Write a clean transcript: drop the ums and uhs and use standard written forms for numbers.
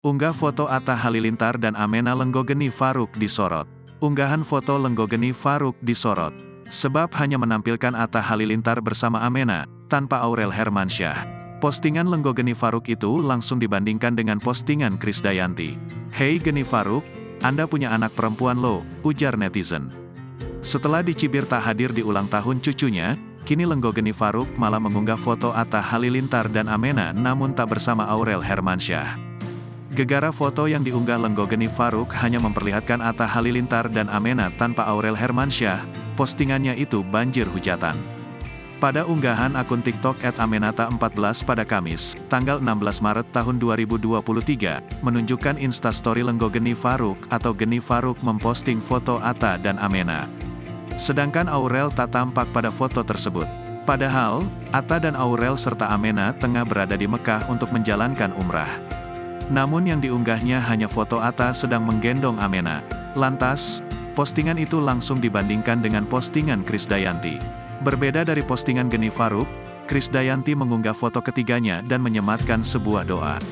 Unggah foto Atta Halilintar dan Amena Lenggogeni Faruk disorot. Unggahan foto Lenggogeni Faruk disorot sebab hanya menampilkan Atta Halilintar bersama Amena, tanpa Aurel Hermansyah. Postingan Lenggogeni Faruk itu langsung dibandingkan dengan postingan Krisdayanti. "Hei Geni Faruk, Anda punya anak perempuan loh," ujar netizen. Setelah dicibir tak hadir di ulang tahun cucunya, kini Lenggogeni Faruk malah mengunggah foto Atta Halilintar dan Amena namun tak bersama Aurel Hermansyah. Gegara foto yang diunggah Lenggogeni Faruk hanya memperlihatkan Atta Halilintar dan Amena tanpa Aurel Hermansyah. Postingannya itu banjir hujatan. Pada unggahan akun TikTok @amenata14 pada Kamis, tanggal 16 Maret tahun 2023, menunjukkan instastory Lenggogeni Faruk atau Geni Faruk memposting foto Atta dan Amena. Sedangkan Aurel tak tampak pada foto tersebut. Padahal, Atta dan Aurel serta Amena tengah berada di Mekah untuk menjalankan umrah. Namun yang diunggahnya hanya foto Atta sedang menggendong Amena. Lantas, postingan itu langsung dibandingkan dengan postingan Krisdayanti. Berbeda dari postingan Geni Faruk, Krisdayanti mengunggah foto ketiganya dan menyematkan sebuah doa.